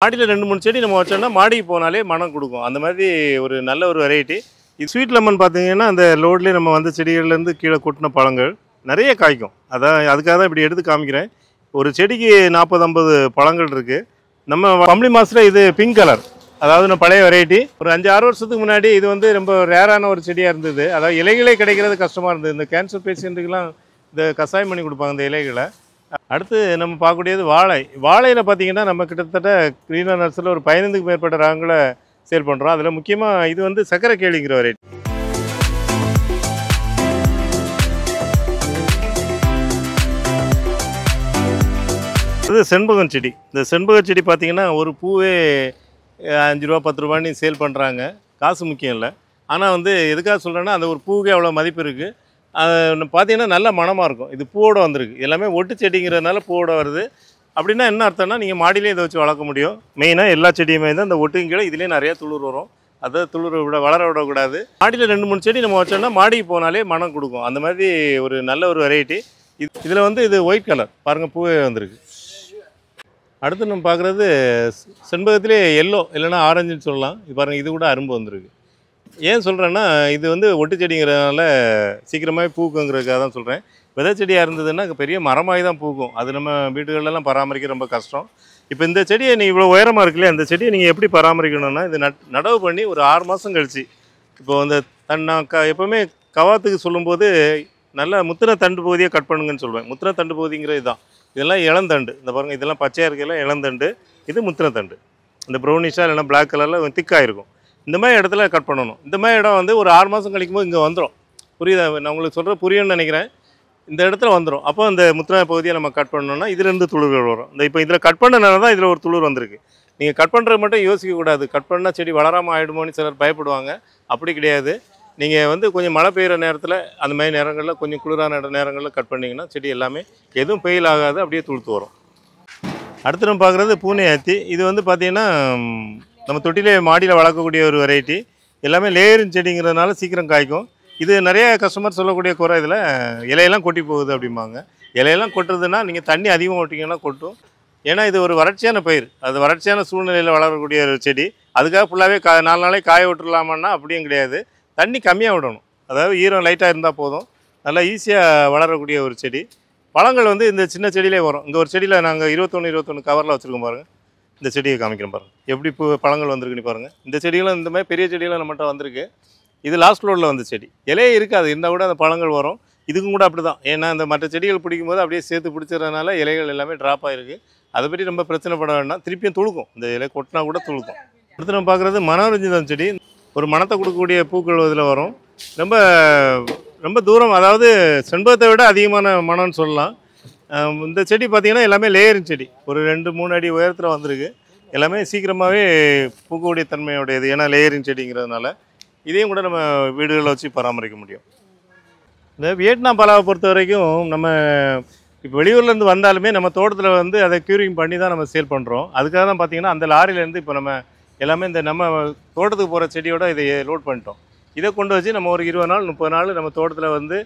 மாடியில் 2-3 செடி நம்ம வச்சோம்னா மாடிக்கு போனாலே மனம் கொடுக்கும். அந்த மாதிரி ஒரு நல்ல ஒரு வெரைட்டி. இது ஸ்வீட் லெமன் பார்த்தீங்கன்னா, அந்த லோட்லேயே நம்ம வந்து செடிகள்லேருந்து கீழே கொட்டின பழங்கள் நிறைய காய்க்கும். அதுக்காக தான் இப்படி எடுத்து காமிக்கிறேன். ஒரு செடிக்கு 40-50 பழங்கள் இருக்குது. நம்ம கம்பளி மாதத்தில் இது பிங்க் கலர், அதாவது நம்ம பழைய வெரைட்டி. ஒரு 5-6 வருஷத்துக்கு முன்னாடி இது வந்து ரொம்ப ரேரான ஒரு செடியாக இருந்தது. அதாவது இலைகளே கிடைக்கிறது கஷ்டமாக இருந்தது. இந்த கேன்சர் பேஷண்ட்டுக்கெல்லாம் இந்த கஷாயம் பண்ணி கொடுப்பாங்க இந்த இலைகளை. அடுத்து நம்ம பார்க்கக்கூடியது வாழை. வாழையில் பார்த்தீங்கன்னா நம்ம கிட்டத்தட்ட கிரீனர் நர்ஸில் ஒரு 15க்கு மேற்பட்ட ரகங்களை சேல் பண்ணுறோம். அதில் முக்கியமாக இது வந்து சக்கரை கேளிங்கிற வெரைட்டி. இது செண்பகம் செடி. இந்த செண்பக செடி பார்த்தீங்கன்னா ஒரு பூவே 5 ரூபா 10 ரூபான்னு சேல் பண்ணுறாங்க. காசு முக்கியம் இல்லை. ஆனால் வந்து எதுக்காக சொல்கிறேன்னா, அந்த ஒரு பூவுக்கே அவ்வளோ மதிப்பு இருக்குது. பார்த்தீங்கன்னா நல்ல மனமாக இருக்கும். இது பூவோடு வந்திருக்கு. எல்லாமே ஒட்டு செடிங்கிறதுனால பூவோட வருது. அப்படின்னா என்ன அர்த்தம்னா, நீங்கள் மாடியிலே இதை வச்சு வளர்க்க முடியும். மெயினாக எல்லா செடியுமே தான் இந்த ஒட்டுக்கு கீழே இதுலேயே நிறையா துளிர் வரும். அதை துளிரை வளர விடக்கூடாது. மாடியில் 2-3 செடி நம்ம வச்சோம்னா மாடிக்கு போனாலே மனம் கொடுக்கும். அந்த மாதிரி ஒரு நல்ல ஒரு வெரைட்டி. இதில் வந்து இது ஒயிட் கலர் பாருங்கள், பூவே வந்திருக்கு. அடுத்து நம்ம பார்க்குறது செண்பகத்திலே எல்லோ இல்லைன்னா ஆரஞ்சுன்னு சொல்லலாம். இது பாருங்கள், இது கூட அரும்பு வந்திருக்கு. ஏன் சொல்கிறேன்னா, இது வந்து ஒட்டு செடிங்கிறதுனால சீக்கிரமாகவே பூக்குங்கிறதுக்காக தான் சொல்கிறேன். விதை செடியாக இருந்ததுன்னா பெரிய மரமாகி தான் பூக்கும். அது நம்ம வீடுகளெல்லாம் பராமரிக்க ரொம்ப கஷ்டம். இப்போ இந்த செடியை நீங்கள் இவ்வளோ உயரமாக இருக்குல்லையா, அந்த செடியை நீங்கள் எப்படி பராமரிக்கணும்னா, இது நடவு பண்ணி ஒரு 6 மாதம் கழிச்சு, இப்போது அந்த நான் எப்போவுமே கவாத்துக்கு சொல்லும்போது நல்லா முத்தின தண்டு பகுதியை கட் பண்ணுங்கன்னு சொல்லுவேன். முத்தின தண்டு பகுதிங்கிறது இதுதான். இதெல்லாம் இளந்தண்டு. இந்த பாருங்கள், இதெல்லாம் பச்சையாக இருக்கையில் இளந்தண்டு. இது முத்தின தண்டு. இந்த ப்ரௌனிஷாக இல்லைன்னா பிளாக் கலரில் திக்காக இருக்கும். இந்த மாதிரி இடத்துல கட் பண்ணணும். இந்த மாதிரி இடம் வந்து ஒரு 6 மாதம் கழிக்கும்போது இங்கே வந்துடும். புரியுதா? நான் உங்களுக்கு சொல்கிற புரியும்னு நினைக்கிறேன். இந்த இடத்துல வந்துடும். அப்போ அந்த முத்தின பகுதியை நம்ம கட் பண்ணோம்னா இதிலேருந்து துளிர்கள் வரும். இப்போ இதில் கட் பண்ணனால தான் இதில் ஒரு துளிர் வந்திருக்கு. நீங்கள் கட் பண்ணுறது மட்டும் யோசிக்கக்கூடாது. கட் பண்ணால் செடி வளராமல் ஆகிடுமோன்னு சிலர் பயப்படுவாங்க. அப்படி கிடையாது. நீங்கள் வந்து கொஞ்சம் மழை பெய்கிற நேரத்தில், அந்த மாதிரி நேரங்களில், கொஞ்சம் குளிரான நேரங்களில் கட் பண்ணிங்கன்னா செடி எல்லாமே எதுவும் பெயில் ஆகாது, அப்படியே துளுத்து வரும். அடுத்து நம்ம பார்க்குறது பூனை ஆத்தி. இது வந்து பார்த்திங்கன்னா நம்ம தொட்டிலே மாடியில் வளர்க்கக்கூடிய ஒரு வெரைட்டி. எல்லாமே லேயரின் செடிங்கிறதுனால சீக்கிரம் காய்க்கும். இது நிறைய கஸ்டமர் சொல்லக்கூடிய குறை, இதில் இலையெல்லாம் கொட்டி போகுது அப்படிம்பாங்க. இலையெல்லாம் கொட்டுறதுன்னா நீங்கள் தண்ணி அதிகமாக விட்டிங்கன்னா கொட்டும். ஏன்னா இது ஒரு வறட்சியான பயிர். அது வறட்சியான சூழ்நிலையில் வளரக்கூடிய ஒரு செடி. அதுக்காக ஃபுல்லாகவே 4 நாளைக்கு காய விட்டுடலாமான்னா அப்படியும் கிடையாது. தண்ணி கம்மியாக விடணும். அதாவது ஈரம் லைட்டாக இருந்தால் போதும். நல்லா ஈஸியாக வளரக்கூடிய ஒரு செடி. பழங்கள் வந்து இந்த சின்ன செடியிலே வரும். இங்கே ஒரு செடியில் நாங்கள் 21 கவரில் வச்சுருக்கோம் பாருங்கள். இந்த செடியை காமிக்கிறேன் பாருங்கள், எப்படி பழங்கள் வந்திருக்குன்னு பாருங்கள். இந்த செடிகளும் இந்த மாதிரி பெரிய செடிகளும் நம்மகிட்ட வந்திருக்கு. இது லாஸ்ட் ஃப்ளோரில் வந்த செடி. இலையே இருக்காது, இருந்தால் கூட அந்த பழங்கள் வரும். இதுக்கும் கூட அப்படி தான். ஏன்னா அந்த மற்ற செடிகள் பிடிக்கும்போது அப்படியே சேர்த்து பிடிச்சதுனால இலைகள் எல்லாமே ட்ராப் ஆகிருக்கு. அதை பற்றி ரொம்ப பிரச்சனைப்பட வேண்டாம். திருப்பியும் துளுக்கும். இந்த இலை கொட்டினா கூட துளுக்கும். அடுத்து நம்ம பார்க்குறது மனோரஞ்சிதம் செடி. ஒரு மனத்தை கொடுக்கக்கூடிய பூக்கள் இதில் வரும். ரொம்ப ரொம்ப தூரம், அதாவது செண்பகத்தை விட அதிகமான மனம்னு சொல்லலாம். இந்த செடி பார்த்திங்கன்னா எல்லாமே லேயரின் செடி. ஒரு 2-3 அடி உயரத்தில் வந்திருக்கு. எல்லாமே சீக்கிரமாகவே பூக்கக்கூடிய தன்மையுடையது. ஏன்னா லேயரின் செடிங்கிறதுனால இதையும் கூட நம்ம வீடுகளில் வச்சு பராமரிக்க முடியும். இந்த வியட்நாம் பலாவை பொறுத்த வரைக்கும் நம்ம இப்போ வெளியூர்லேருந்து வந்தாலுமே நம்ம தோட்டத்தில் வந்து அதை க்யூரிங் பண்ணி தான் நம்ம சேல் பண்ணுறோம். அதுக்காக தான் பார்த்திங்கன்னா அந்த லாரியிலேருந்து இப்போ நம்ம எல்லாமே இந்த நம்ம தோட்டத்துக்கு போகிற செடியோட இதை லோட் பண்ணிட்டோம். இதை கொண்டு வச்சு நம்ம ஒரு 20 நாள் 30 நாள் நம்ம தோட்டத்தில் வந்து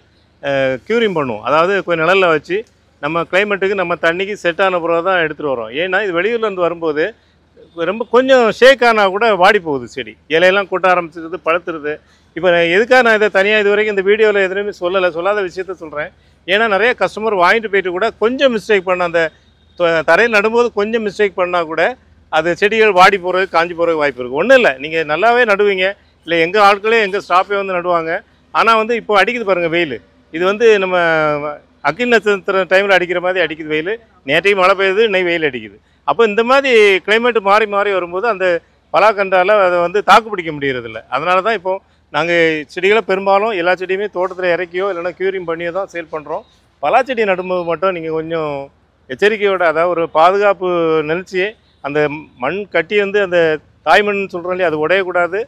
க்யூரிங் பண்ணுவோம். அதாவது கொஞ்சம் நிழலில் வச்சு நம்ம கிளைமேட்டுக்கு நம்ம தண்ணிக்கு செட் ஆன பிறகு தான் எடுத்துகிட்டு வரோம். ஏன்னா இது வெளியூர்லேருந்து வரும்போது ரொம்ப கொஞ்சம் ஷேக் ஆனால் கூட வாடி போகுது செடி. இலையெல்லாம் கொட்ட ஆரம்பிச்சிருது, பழுத்துருது. இப்போ எதுக்காக நான் இதை தனியாக இது வரைக்கும் இந்த வீடியோவில் எதுவுமே சொல்லாத விஷயத்த சொல்கிறேன். ஏன்னா நிறைய கஸ்டமர் வாங்கிட்டு போயிட்டு கூட கொஞ்சம் மிஸ்டேக் பண்ண, அந்த தரையில் நடும்போது கொஞ்சம் மிஸ்டேக் பண்ணால் கூட அது செடிகள் வாடி போகிறது, காஞ்சி போகிறதுக்கு வாய்ப்பு இருக்குது. ஒன்றும் இல்லை, நீங்கள் நல்லாவே நடுவீங்க. இல்லை எங்கள் ஆட்களே எங்கள் ஸ்டாஃபே வந்து நடுவாங்க. ஆனால் வந்து இப்போ அடிக்குது பாருங்கள் வெயில். இது வந்து நம்ம அக்கினி நட்சத்திர டைமில் அடிக்கிற மாதிரி அடிக்குது வெயில். நேற்றையும் மழை பெய்யுது, இன்னைக்கு வெயில் அடிக்குது. அப்போ இந்த மாதிரி கிளைமேட்டு மாறி மாறி வரும்போது அந்த பலாக்கன்றால் அதை வந்து தாக்கு பிடிக்க முடியறதில்ல. அதனால தான் இப்போது நாங்கள் செடிகளை பெரும்பாலும் எல்லா செடியுமே தோட்டத்தில் இறக்கியோ இல்லைனா க்யூரிங் பண்ணியோ தான் சேல் பண்ணுறோம். பலாச்செடி நடும்போது மட்டும் நீங்கள் கொஞ்சம் எச்சரிக்கையோட, அதாவது ஒரு பாதுகாப்பு நினச்சியே அந்த மண் கட்டி வந்து அந்த தாய்மண் சொல்கிறோம் இல்லையா, அது உடையக்கூடாது.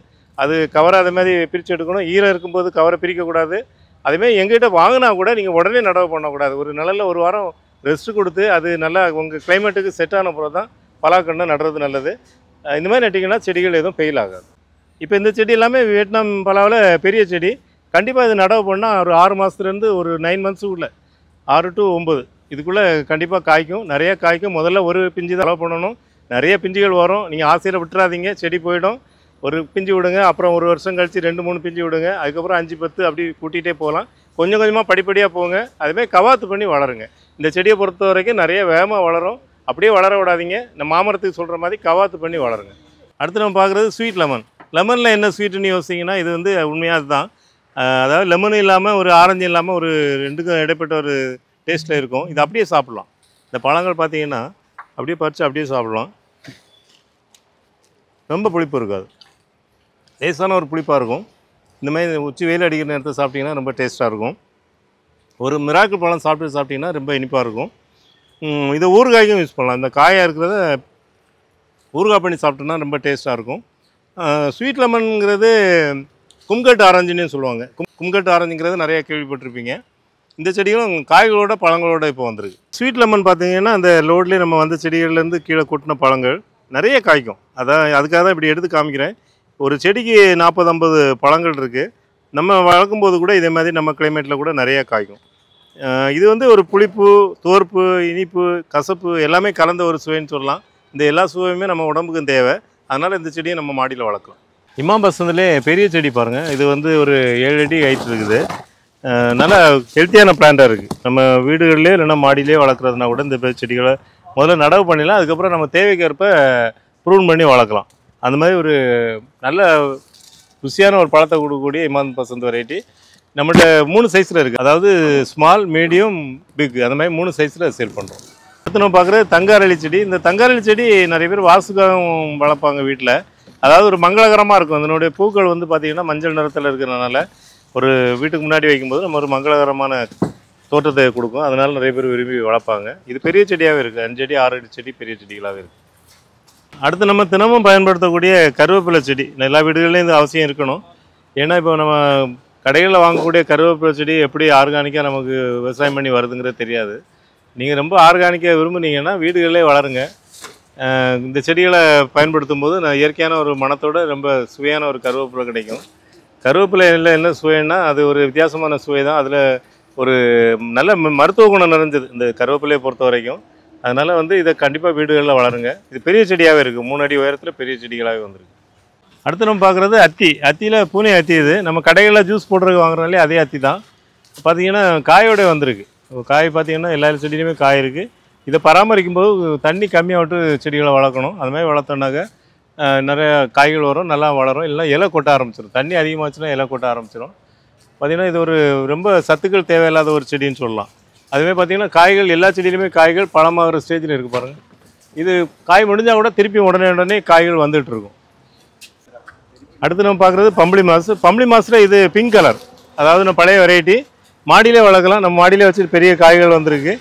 அது கவரை அது மாதிரி பிரித்து எடுக்கணும். ஈரம் இருக்கும்போது கவரை பிரிக்கக்கூடாது. அதுமாதிரி எங்ககிட்ட வாங்கினா கூட நீங்கள் உடனே நடவு பண்ணக்கூடாது. ஒரு நிழலில் ஒரு வாரம் ரெஸ்ட்டு கொடுத்து அது நல்லா உங்கள் கிளைமேட்டுக்கு செட் ஆன பிறகு தான் பலாக்கன்று நடுறது நல்லது. இந்த மாதிரி நட்டிங்கன்னா செடிகள் எதுவும் ஃபெயில் ஆகாது. இப்போ இந்த செடி எல்லாமே வியட்நாம் பலாவில் பெரிய செடி. கண்டிப்பாக இது நடவு பண்ணால் ஒரு 6 மாதத்துலேருந்து ஒரு 9 மந்த்ஸுக்குள்ளே 6 to 9 இதுக்குள்ளே கண்டிப்பாக காய்க்கும். நிறைய காய்க்கும். முதல்ல ஒரு பிஞ்சு தான் நடவு பண்ணணும். நிறைய பிஞ்சுகள் வரும். நீங்கள் ஆசையில் விட்டுறாதீங்க, செடி போயிடும். ஒரு பிஞ்சு விடுங்க, அப்புறம் ஒரு வருஷம் கழித்து 2-3 பிஞ்சு விடுங்க, அதுக்கப்புறம் 5-10 அப்படி கூட்டிகிட்டே போகலாம். கொஞ்சம் கொஞ்சமாக படிப்படியாக போங்க. அதுமாதிரி கவாத்து பண்ணி வளருங்க. இந்த செடியை பொறுத்த வரைக்கும் நிறைய வேகமாக வளரும். அப்படியே வளர விடாதீங்க. இந்த மாமரத்துக்கு சொல்கிற மாதிரி கவாத்து பண்ணி வளருங்க. அடுத்து நம்ம பார்க்குறது ஸ்வீட் லெமன். லெமனில் என்ன ஸ்வீட்டுன்னு யோசிச்சிங்கன்னா, இது வந்து உண்மையாக அதுதான். அதாவது லெமனும் இல்லாமல் ஒரு ஆரஞ்சு இல்லாமல் ஒரு 2க்கும் இடைப்பட்ட ஒரு டேஸ்ட்டில் இருக்கும். இது அப்படியே சாப்பிட்லாம். இந்த பழங்கள் பார்த்தீங்கன்னா அப்படியே பறித்து அப்படியே சாப்பிட்லாம். ரொம்ப புளிப்பு இருக்காது, லேசான ஒரு புளிப்பாக இருக்கும். இந்த மாதிரி உச்சி வெயில் அடிக்கிற நேரத்தில் சாப்பிட்டிங்கன்னா ரொம்ப டேஸ்ட்டாக இருக்கும். ஒரு மிராக்கிள் பழம் சாப்பிட்டிங்கன்னா ரொம்ப இனிப்பாக இருக்கும். இதை ஊறுகாய்க்கும் யூஸ் பண்ணலாம். இந்த காயாக இருக்கிறத ஊறுகாய் பண்ணி சாப்பிட்டோன்னா ரொம்ப டேஸ்ட்டாக இருக்கும். ஸ்வீட் லெமனுங்கிறது கும்கட் ஆரஞ்சுன்னு சொல்லுவாங்க. கும்கட் ஆரஞ்சுங்கிறது நிறையா கேள்விப்பட்டிருப்பீங்க. இந்த செடிகளும் காய்களோட பழங்களோட இப்போ வந்திருக்கு. ஸ்வீட் லெமன் பார்த்தீங்கன்னா அந்த லோட்லேயே நம்ம வந்து செடிகள்லேருந்து கீழே கொட்டின பழங்கள் நிறைய காய்க்கும். அதுக்காக தான் இப்படி எடுத்து காமிக்கிறேன். ஒரு செடிக்கு 40-50 பழங்கள் இருக்குது. நம்ம வளர்க்கும்போது கூட இதே மாதிரி நம்ம கிளைமேட்டில் கூட நிறையா காய்க்கும். இது வந்து ஒரு புளிப்பு, துவர்ப்பு, இனிப்பு, கசப்பு எல்லாமே கலந்த ஒரு சுவைன்னு சொல்லலாம். இந்த எல்லா சுவையுமே நம்ம உடம்புக்கும் தேவை. அதனால் இந்த செடியை நம்ம மாடியில் வளர்க்கலாம். இமாம் பசந்திலே பெரிய செடி பாருங்கள். இது வந்து ஒரு 7 அடி ஹைட் இருக்குது. நல்லா ஹெல்த்தியான பிளான்ட்டாக இருக்குது. நம்ம வீடுகளிலே இல்லைன்னா மாடியிலே வளர்க்குறதுனா கூட இந்த செடிகளை முதல்ல நடவு பண்ணிடலாம். அதுக்கப்புறம் நம்ம தேவைக்கேற்ப ப்ரூன் பண்ணி வளர்க்கலாம். அந்த மாதிரி ஒரு நல்ல ருசியான ஒரு பழத்தை கொடுக்கக்கூடிய இமாம் பசந்த் வெரைட்டி நம்மள்கிட்ட 3 சைஸில் இருக்குது. அதாவது ஸ்மால், மீடியம், பிக், அந்த மாதிரி 3 சைஸில் சேல் பண்ணுறோம். அடுத்து நம்ம பார்க்குறது தங்காரளி செடி. இந்த தங்காரளி செடி நிறைய பேர் வாசுக்காகவும் வளர்ப்பாங்க வீட்டில். அதாவது ஒரு மங்களகரமாக இருக்கும். அதனுடைய பூக்கள் வந்து பார்த்திங்கன்னா மஞ்சள் நிறத்தில் இருக்கிறதுனால ஒரு வீட்டுக்கு முன்னாடி வைக்கும்போது நம்ம ஒரு மங்களகரமான தோட்டத்தை கொடுக்கும். அதனால் நிறைய பேர் விரும்பி வளர்ப்பாங்க. இது பெரிய செடியாகவே இருக்குது. 5 அடி 6 அடி செடி பெரிய செடிகளாகவே இருக்குது. அடுத்து நம்ம தினமும் பயன்படுத்தக்கூடிய கருவேப்பிலை செடி எல்லா வீடுகள்லையும் இது அவசியம் இருக்கணும். ஏன்னா இப்போ நம்ம கடைகளில் வாங்கக்கூடிய கருவேப்பிலை செடி எப்படி ஆர்கானிக்காக நமக்கு விவசாயம் பண்ணி வருதுங்கிறது தெரியாது. நீங்கள் ரொம்ப ஆர்கானிக்காக விரும்புனீங்கன்னா வீடுகளிலே வளருங்க. இந்த செடிகளை பயன்படுத்தும் போது இயற்கையான ஒரு மனத்தோட ரொம்ப சுவையான ஒரு கருவேப்பிலை கிடைக்கும். கருவேப்பிலையில் என்ன சுவைன்னா அது ஒரு வித்தியாசமான சுவை தான். அதில் ஒரு நல்ல மருத்துவ குணம் நிறைஞ்சது இந்த கருவேப்பிலையை பொறுத்த வரைக்கும். அதனால் வந்து இதை கண்டிப்பாக வீடுகளில் வளருங்க. இது பெரிய செடியாகவே இருக்குது. 3 அடி உயரத்தில் பெரிய செடிகளாகவே வந்திருக்கு. அடுத்து நம்ம பார்க்குறது அத்தி. அத்தியில் பூனை அத்தி. இது நம்ம கடைகளில் ஜூஸ் போடுறதுக்கு வாங்குறதுனாலே அதே அத்தி தான். பார்த்திங்கன்னா காயோட வந்திருக்கு. காய் பார்த்திங்கன்னா எல்லா செடியிலையுமே காய் இருக்குது. இதை பராமரிக்கும் போது தண்ணி கம்மியாக விட்டு செடிகளை வளர்க்கணும். அது மாதிரி வளர்த்தோன்னாக்க நிறைய காய்கள் வரும், நல்லா வளரும். இல்லைனா இலை கொட்ட ஆரம்பிச்சிடும். தண்ணி அதிகமாச்சுன்னா இலை கொட்ட ஆரம்பிச்சிடும். பார்த்திங்கன்னா இது ஒரு ரொம்ப சத்துக்கள் தேவையில்லாத ஒரு செடின்னு சொல்லலாம். அதுவே பார்த்திங்கன்னா காய்கள் எல்லா செடியிலுமே காய்கள் பழமாகிற ஸ்டேஜில் இருக்குது பாருங்கள். இது காய் முடிஞ்சால் கூட திருப்பி உடனே காய்கள் வந்துகிட்ருக்கும். அடுத்து நம்ம பார்க்குறது பம்பளி மாசு. பம்பளி மாசில் இது பிங்க் கலர். அதாவது நம்ம பழைய வெரைட்டி மாடியிலே வளர்க்கலாம். நம்ம மாடியிலே வச்சு பெரிய காய்கள் வந்திருக்கு.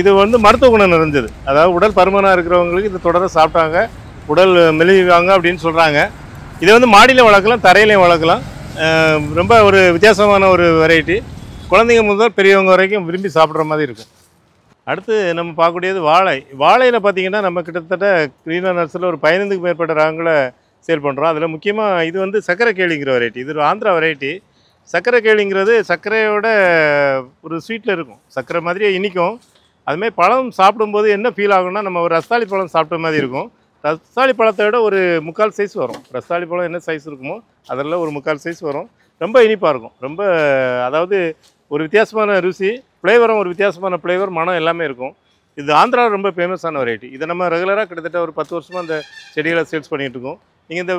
இது வந்து மருத்துவ குணம் நிறைஞ்சது. அதாவது உடல் பருமனாக இருக்கிறவங்களுக்கு இது தொடர சாப்பிட்டாங்க உடல் மெலிவாங்க அப்படின்னு சொல்கிறாங்க. இதை வந்து மாடியில் வளர்க்கலாம், தரையிலையும் வளர்க்கலாம். ரொம்ப ஒரு வித்தியாசமான ஒரு வெரைட்டி. குழந்தைங்க முதல் பெரியவங்க வரைக்கும் விரும்பி சாப்பிட்ற மாதிரி இருக்கும். அடுத்து நம்ம பார்க்கக்கூடியது வாழை. வாழையில் பார்த்திங்கன்னா நம்ம கிட்டத்தட்ட கிரீனா நர்சரியில் ஒரு 15க்கும் மேற்பட்ட ரகங்களை சேல் பண்ணுறோம். அதில் முக்கியமாக இது வந்து சக்கரை கேளிங்கிற வெரைட்டி. இது ஒரு ஆந்திரா வெரைட்டி. சக்கரை கேளிங்கிறது சர்க்கரையோட ஒரு ஸ்வீட்டில் இருக்கும். சர்க்கரை மாதிரியே இனிக்கும். அதுமாதிரி பழம் சாப்பிடும்போது என்ன ஃபீல் ஆகும்னா நம்ம ஒரு ரஸ்தாளி பழம் சாப்பிட்ட மாதிரி இருக்கும். ரஸ்தாளி பழத்தை விட ஒரு 3/4 சைஸ் வரும். ரஸ்தாளி பழம் என்ன சைஸ் இருக்குமோ அதில் ஒரு 3/4 சைஸ் வரும். ரொம்ப இனிப்பாக இருக்கும். ரொம்ப அதாவது ஒரு வித்தியாசமான ருசி, ஃப்ளேவரும் ஒரு வித்தியாசமான ஃப்ளேவர், மனம் எல்லாமே இருக்கும். இது ஆந்திராவில் ரொம்ப ஃபேமஸான வெரைட்டி. இதை நம்ம ரெகுலராக கிட்டத்தட்ட ஒரு 10 வருஷமாக அந்த செடிகளை சேல்ஸ் பண்ணிகிட்டு இருக்கோம். நீங்கள் இந்த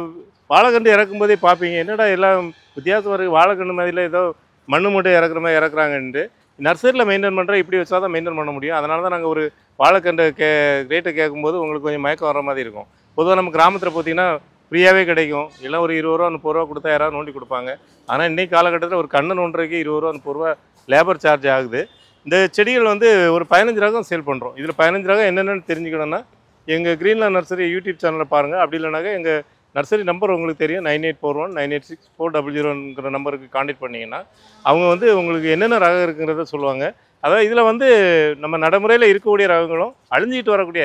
வாழைக்கன்று இறக்கும் போதே பார்ப்பீங்க, என்னடா எல்லாம் வித்தியாசம் இருக்குது, வாழைக்கன்று மாதிரில ஏதோ மண்ணு மூட்டை இறக்குற மாதிரி இறக்குறாங்கன்ட்டு. நர்சரியில் மெயின்டைன் பண்ணுற இப்படி வச்சா தான் மெயின்டைன் பண்ண முடியும். அதனால தான் நாங்கள் ஒரு வாழைக்கன்று ரேட்டை கேட்கும்போது உங்களுக்கு கொஞ்சம் மயக்கம் வர மாதிரி இருக்கும். பொதுவாக நம்ம கிராமத்தில் பார்த்தீங்கன்னா ஃப்ரீயாகவே கிடைக்கும். இல்லை ஒரு 20 ரூபா 30 ரூபா கொடுத்தா யாராவது நோண்டி கொடுப்பாங்க. ஆனால் இன்றைக்கி காலகட்டத்தில் ஒரு கண்ணு நோண்டுறதுக்கு 20 ரூபா 30 ரூபா லேபர் சார்ஜ் ஆகுது. இந்த செடிகள் வந்து ஒரு 15 ரகம் சேல் பண்ணுறோம். இதில் 15 ரகம் என்னென்னு தெரிஞ்சுக்கணுன்னா எங்கள் கிரீன்லேண்ட் நர்சரி யூடியூப் சேனலில் பாருங்கள். அப்படி இல்லைனாக்கா எங்கள் நர்சரி நம்பர் உங்களுக்கு தெரியும், 9841986400ங்கிற நம்பருக்கு கான்டாக்ட் பண்ணிங்கன்னா அவங்க வந்து உங்களுக்கு என்னென்ன ரகம் இருக்குங்கிறத சொல்லுவாங்க. அதாவது இதில் வந்து நம்ம நடைமுறையில் இருக்கக்கூடிய ரகங்களும் அழிஞ்சிக்கிட்டு வரக்கூடிய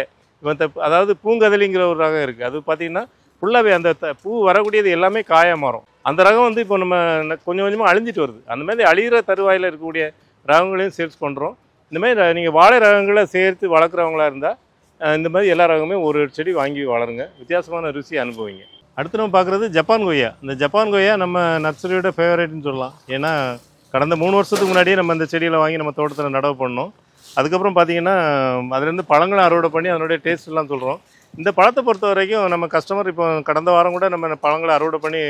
அதாவது பூங்கதலிங்கிற ஒரு ரகம் இருக்குது. அது பார்த்திங்கன்னா ஃபுல்லாகவே அந்த பூ வரக்கூடியது எல்லாமே காயாக மாறும். அந்த ரகம் வந்து இப்போ நம்ம கொஞ்சம் கொஞ்சமாக அழிஞ்சிட்டு வருது. அந்த மாதிரி அழிகிற தருவாயில் இருக்கக்கூடிய ரகங்களையும் சேல்ஸ் பண்ணுறோம். இந்தமாதிரி நீங்கள் வாழை ரகங்களை சேர்த்து வளர்க்குறவங்களா இருந்தால் இந்த மாதிரி எல்லா ரகமே ஒரு செடி வாங்கி வளருங்க, வித்தியாசமான ருசி அனுபவிங்க. அடுத்து நம்ம பார்க்குறது ஜப்பான் கொய்யா. இந்த ஜப்பான் கொய்யா நம்ம நர்சரியோட ஃபேவரேட்னு சொல்லலாம். ஏன்னா கடந்த 3 வருஷத்துக்கு முன்னாடியே நம்ம இந்த செடியில் வாங்கி நம்ம தோட்டத்தில் நடவு பண்ணோம். அதுக்கப்புறம் பார்த்தீங்கன்னா அதுலேருந்து பழங்களை அறுவடை பண்ணி அதனுடைய டேஸ்ட்லாம் சொல்கிறோம். இந்த பழத்தை பொறுத்த வரைக்கும் நம்ம கஸ்டமர் இப்போ கடந்த வாரம் கூட நம்ம பழங்களை அறுவடை பண்ணி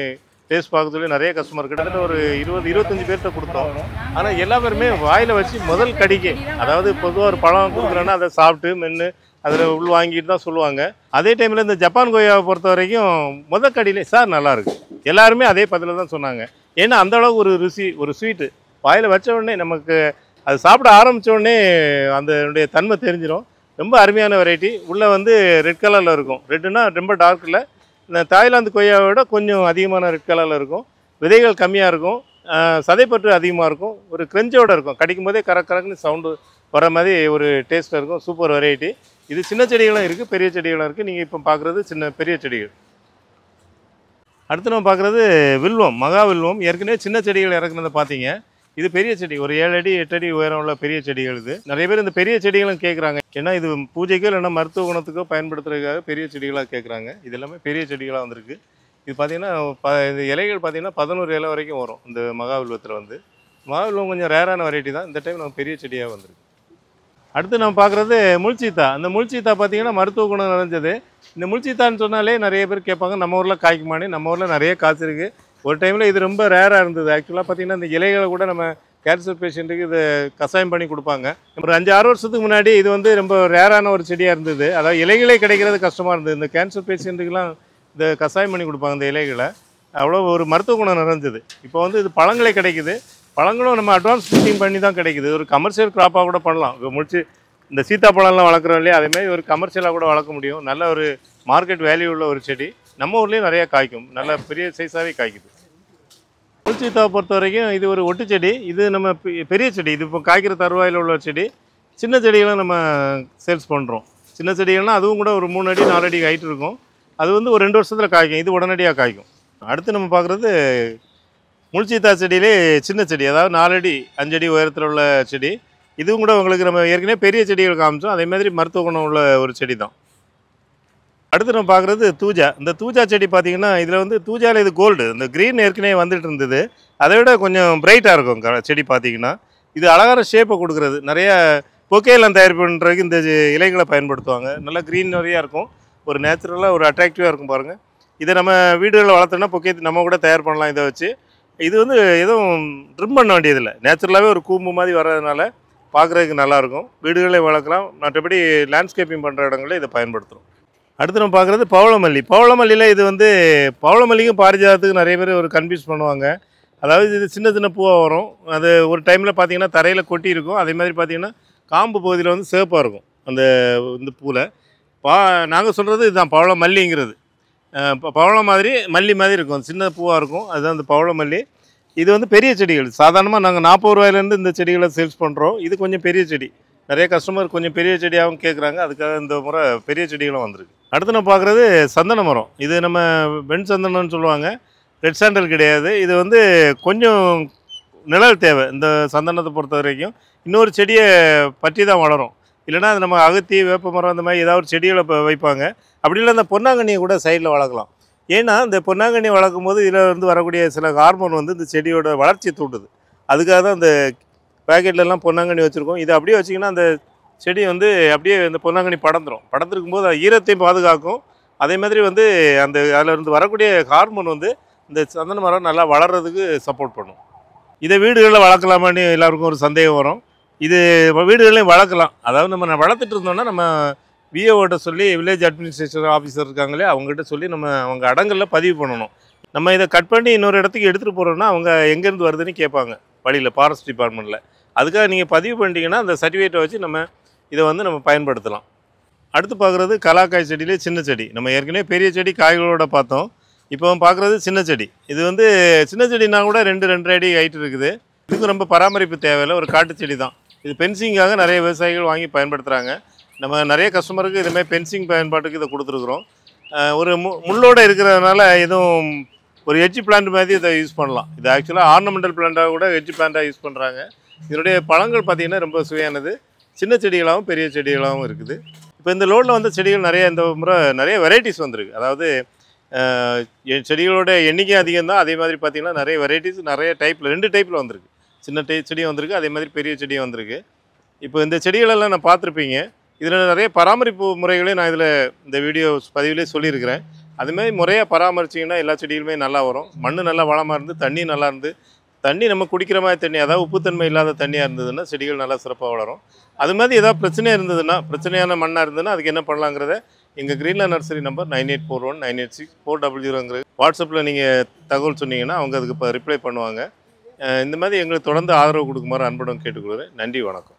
டேஸ்ட் பார்க்க சொல்லி நிறைய கஸ்டமர் கிட்டத்தட்ட ஒரு 20-25 பேர்கிட்ட கொடுத்தோம். ஆனால் எல்லா பேருமே வாயில் வச்சு முதல் கடிக்கு, அதாவது பொதுவாக ஒரு பழம் கொடுக்குறோன்னா அதை சாப்பிட்டு மென்று அதில் உள் வாங்கிட்டு தான் சொல்லுவாங்க. அதே டைமில் இந்த ஜப்பான் கொய்யாவை பொறுத்த வரைக்கும் முதல் கடியிலே சார் நல்லாயிருக்கு, எல்லாருமே அதே பதில தான் சொன்னாங்க. ஏன்னா அந்தளவுக்கு ஒரு ருசி, ஒரு ஸ்வீட்டு வாயில் வச்ச உடனே நமக்கு அது சாப்பிட ஆரம்பித்த உடனே அதனுடைய தன்மை தெரிஞ்சிடும். ரொம்ப அருமையான வெரைட்டி. உள்ளே வந்து ரெட் கலரில் இருக்கும். ரெட்டுன்னா ரொம்ப டார்க் இல்லை, இந்த தாய்லாந்து கொய்யாவை விட கொஞ்சம் அதிகமான ரெட் கலரில் இருக்கும். விதைகள் கம்மியாக இருக்கும், சதைப்பற்று அதிகமாக இருக்கும், ஒரு கிரஞ்சோடு இருக்கும். கடிக்கும் போதே கரக்குன்னு சவுண்டு வர மாதிரி ஒரு டேஸ்ட்டில் இருக்கும். Super variety. இது சின்ன செடிகளும் இருக்குது, பெரிய செடிகளும் இருக்குது. நீங்கள் இப்போ பார்க்குறது பெரிய செடிகள். அடுத்து நம்ம பார்க்குறது வில்வம், மகா வில்வம். ஏற்கனவே சின்ன செடிகள் இறக்குனதை பார்த்தீங்க. இது பெரிய செடி, ஒரு 7 அடி 8 அடி உயரம் உள்ள பெரிய செடிகள். இது நிறைய பேர் இந்த பெரிய செடிகளும் கேட்குறாங்க. ஏன்னா இது பூஜைக்கோ இல்லைன்னா மருத்துவ குணத்துக்கோ பயன்படுத்துறதுக்காக பெரிய செடிகளாக கேட்குறாங்க. இது எல்லாமே பெரிய செடிகளாக வந்திருக்கு. இது பார்த்திங்கன்னா இந்த இலைகள் பார்த்திங்கன்னா 11 இலை வரைக்கும் வரும். இந்த மகா வில்வத்தில் வந்து மகா வில்வம் கொஞ்சம் ரேரான வெரைட்டி தான். இந்த டைம் நம்ம பெரிய செடியாக வந்திருக்கு. அடுத்து நம்ம பார்க்குறது முள்சீத்தா. அந்த முள்சீத்தா பார்த்திங்கன்னா மருத்துவ குணம் நிறைஞ்சது. இந்த முள்சீத்தான்னு சொன்னாலே நிறைய பேர் கேட்பாங்க, நம்ம ஊரில் காய்க்குமானே. நம்ம ஊரில் நிறைய காசு இருக்குது. ஒரு டைமில் இது ரொம்ப ரேராக இருந்தது. ஆக்சுவலாக பார்த்திங்கன்னா இந்த இலைகளை கூட நம்ம கேன்சர் பேஷண்ட்டுக்கு இதை கஷாயம் பண்ணி கொடுப்பாங்க. ஒரு 5-6 வருஷத்துக்கு முன்னாடி இது வந்து ரொம்ப ரேரான ஒரு செடியாக இருந்தது. அதாவது இலைகளே கிடைக்கிறது கஷ்டமாக இருந்தது. இந்த கேன்சர் பேஷண்ட்டுக்கெலாம் இதை கஷாயம் பண்ணி கொடுப்பாங்க இந்த இலைகளை. அவ்வளோ ஒரு மருத்துவ குணம் நிறைஞ்சது. இப்போ வந்து இது பழங்களே கிடைக்குது. பழங்களும் நம்ம அட்வான்ஸ் ப்ரூட்டிங் பண்ணி தான் கிடைக்குது. ஒரு கமர்ஷியல் க்ராப்பாக கூட பண்ணலாம். இப்போ முடிச்சு இந்த சீத்தாப்பழம்லாம் வளர்க்குறோம் இல்லையா, அதேமாதிரி ஒரு கமர்ஷியலாக கூட வளர்க்க முடியும். நல்ல ஒரு மார்க்கெட் வேல்யூ உள்ள ஒரு செடி. நம்ம ஊர்லேயும் நிறையா காய்க்கும், நல்ல பெரிய சைஸாகவே காய்க்குது. முள்சீத்தாவை பொறுத்த வரைக்கும் இது ஒரு ஒட்டு செடி. இது நம்ம பெரிய செடி. இது இப்போ காய்க்கிற தருவாயில் உள்ள செடி. சின்ன செடிகளும் நம்ம சேல்ஸ் பண்ணுறோம். சின்ன செடிகள்னால் அதுவும் கூட ஒரு 3 அடி 4 அடி ஹைட் இருக்கும். அது வந்து ஒரு 2 வருஷத்தில் காய்க்கும். இது உடனடியாக காய்க்கும். அடுத்து நம்ம பார்க்குறது முள்சீத்தா செடியிலே சின்ன செடி, அதாவது 4 அடி 5 அடி உயரத்தில் உள்ள செடி. இதுவும் கூட உங்களுக்கு நம்ம ஏற்கனவே பெரிய செடிகள் காமிச்சோம். அதே மாதிரி மருத்துவ குணம் உள்ள ஒரு செடி தான். அடுத்து நம்ம பார்க்குறது தூஜா. இந்த தூஜா செடி பார்த்திங்கன்னா இதில் வந்து தூஜாவில் இது கோல்டு, இந்த க்ரீன் ஏற்கனவே வந்துட்டு இருந்தது. அதை விட கொஞ்சம் பிரைட்டாக இருக்கும் செடி பார்த்திங்கன்னா. இது அழகான ஷேப்பை கொடுக்குறது. நிறைய பொக்கேலாம் தயார் பண்ணுறதுக்கு இந்த இலைகளை பயன்படுத்துவாங்க. நல்லா க்ரீன் நிறையா இருக்கும். ஒரு நேச்சுரலாக ஒரு அட்ராக்டிவாக இருக்கும் பாருங்கள். இதை நம்ம வீடுகளில் வளர்த்தோன்னா பொக்கே நம்ம கூட தயார் பண்ணலாம் இதை வச்சு. இது வந்து எதுவும் ட்ரிம் பண்ண வேண்டியதில்லை. நேச்சுரலாகவே ஒரு கூம்பு மாதிரி வர்றதுனால பார்க்குறதுக்கு நல்லாயிருக்கும். வீடுகளே வளர்க்கலாம். மற்றபடி லேண்ட்ஸ்கேப்பிங் பண்ணுற இடங்களில் இதை பயன்படுத்துகிறோம். அடுத்து நம்ம பார்க்குறது பவளமல்லி. பவளமல்லியில் இது வந்து பவளமல்லிக்கும் பாரிஜாதத்துக்கு நிறைய பேர் ஒரு கன்ஃபியூஸ் பண்ணுவாங்க. அதாவது இது சின்ன சின்ன பூவாக வரும். அது ஒரு டைமில் பார்த்திங்கன்னா தரையில் கொட்டி இருக்கும். அதே மாதிரி பார்த்திங்கன்னா காம்பு பகுதியில் வந்து சிவப்பாக இருக்கும் அந்த இந்த பூவில். நாங்கள் சொல்கிறது இதுதான் பவளமல்லிங்கிறது. பவளம் மாதிரி மல்லி மாதிரி இருக்கும், சின்ன பூவாக இருக்கும். அதுதான் இந்த பவளமல்லி. இது வந்து பெரிய செடிகள். சாதாரணமாக நாங்கள் 40 ரூபாயிலேருந்து இந்த செடிகளை சேல்ஸ் பண்ணுறோம். இது கொஞ்சம் பெரிய செடி. நிறைய கஸ்டமர் கொஞ்சம் பெரிய செடியாகவும் கேட்குறாங்க. அதுக்காக இந்த முறை பெரிய செடிகளும் வந்திருக்கு. அடுத்து நம்ம பார்க்குறது சந்தன மரம். இது நம்ம வெண் சந்தனம்னு சொல்லுவாங்க, ரெட் சாண்டல் கிடையாது. இது வந்து கொஞ்சம் நிழல் தேவை இந்த சந்தனத்தை பொறுத்த வரைக்கும். இன்னொரு செடியை பற்றி தான் வளரும். இல்லைனா அது நம்ம அகத்தி வேப்ப மரம் அந்த மாதிரி ஏதாவது ஒரு செடிகளை வைப்பாங்க. அப்படி இல்லை இந்த பொன்னாங்கண்ணியை கூட சைடில் வளர்க்கலாம். ஏன்னா இந்த பொன்னாங்கண்ணியை வளர்க்கும் போது இதில் வந்து வரக்கூடிய சில ஹார்மோன் வந்து இந்த செடியோட வளர்ச்சியை தூண்டுது. அதுக்காக தான் இந்த பேக்கெட்லலாம் பொன்னாங்கண்ணி வச்சுருக்கோம். இதை அப்படியே வச்சிங்கன்னா அந்த செடி வந்து அப்படியே இந்த பொன்னாங்கண்ணி படர்ந்துடும். படர்ந்துருக்கும் போது ஈரத்தையும் பாதுகாக்கும். அதே மாதிரி வந்து அந்த அதில் இருந்து வரக்கூடிய ஹார்மோன் வந்து இந்த சந்தன மரம் நல்லா வளர்கிறதுக்கு சப்போர்ட் பண்ணும். இதை வீடுகளில் வளர்க்கலாமான்னு எல்லாருக்கும் ஒரு சந்தேகம் வரும். இது வீடுகளையும் வளர்க்கலாம். அதாவது நம்ம வளர்த்துட்டு இருந்தோம்னா நம்ம விஏஓட்ட சொல்லி, வில்லேஜ் அட்மினிஸ்ட்ரேஷன் ஆஃபீஸர் இருக்காங்களே அவங்ககிட்ட சொல்லி நம்ம அவங்க அடங்கலில் பதிவு பண்ணணும். நம்ம இதை கட் பண்ணி இன்னொரு இடத்துக்கு எடுத்துகிட்டு போகிறோன்னா அவங்க எங்கேருந்து வருதுன்னு கேட்பாங்க வழியில், ஃபாரஸ்ட் டிபார்ட்மெண்ட்டில். அதுக்காக நீங்கள் பதிவு பண்ணிட்டீங்கன்னா அந்த சர்டிஃபிகேட்டை வச்சு நம்ம இதை வந்து நம்ம பயன்படுத்தலாம். அடுத்து பார்க்குறது கலாக்காய் செடியிலே சின்ன செடி. நம்ம ஏற்கனவே பெரிய செடி காய்களோட பார்த்தோம். இப்போ பார்க்குறது சின்ன செடி. இது வந்து சின்ன செடினா கூட 2-2.5 அடி ஹைட் இருக்குது. இதுக்கு ரொம்ப பராமரிப்பு தேவையில்லை, ஒரு காட்டு செடி தான். இது பென்சிங்காக நிறைய விவசாயிகள் வாங்கி பயன்படுத்துகிறாங்க. நம்ம நிறைய கஸ்டமருக்கு இதுமாதிரி பென்சிங் பயன்பாட்டுக்கு இதை கொடுத்துருக்குறோம். ஒரு முள்ளோடு இருக்கிறதுனால எதுவும் ஒரு எட்ஜ் பிளான்ட் மாதிரி இதை யூஸ் பண்ணலாம். இது ஆக்சுவலாக ஆர்னமெண்டல் பிளான்ட்டாக கூட எட்ஜ் பிளான்ட்டாக யூஸ் பண்ணுறாங்க. இதனுடைய பழங்கள் பார்த்திங்கன்னா ரொம்ப சுவையானது. சின்ன செடிகளாகவும் பெரிய செடிகளாகவும் இருக்குது. இப்போ இந்த லோடில் வந்து செடிகள் நிறைய இந்த முறை நிறைய வெரைட்டிஸ் வந்திருக்கு. அதாவது செடிகளோட எண்ணிக்கை அதிகம் தான். அதே மாதிரி பார்த்திங்கன்னா நிறைய வெரைட்டிஸ் நிறைய டைப்பில் 2 டைப்பில் வந்திருக்கு. சின்ன செடியும் வந்திருக்கு, அதே மாதிரி பெரிய செடியும் வந்திருக்கு. இப்போ இந்த செடிகளெல்லாம் நான் பார்த்துருப்பீங்க. இதில் நிறைய பராமரிப்பு முறைகளையும் நான் இதில் இந்த வீடியோ பதிவிலே சொல்லியிருக்கிறேன். அதுமாதிரி முறையாக பராமரிச்சிங்கன்னா எல்லா செடிகளுமே நல்லா வரும். மண் நல்லா வளமாக இருந்து, தண்ணி நல்லா இருந்து, தண்ணி நம்ம குடிக்கிற மாதிரி தண்ணி, அதாவது உப்புத்தன்மை இல்லாத தண்ணியாக இருந்ததுன்னா செடிகள் நல்லா சிறப்பாக வளரும். அது மாதிரி ஏதாவது பிரச்சனையாக இருந்ததுன்னா, பிரச்சனையான மண்ணாக இருந்ததுன்னா அதுக்கு என்ன பண்ணலாங்கிறத எங்கள் கிரீன்லேண்ட் நர்சரி நம்பர் 9841986400 வாட்ஸ்அப்பில் நீங்கள் தகவல் சொன்னீங்கன்னா அவங்க அதுக்கு இப்போ ரிப்ளை பண்ணுவாங்க. இந்த மாதிரி எங்களுக்கு தொடர்ந்து ஆதரவு கொடுக்குமாறு அன்புடன் கேட்டுக்கொள்கிறேன். நன்றி, வணக்கம்.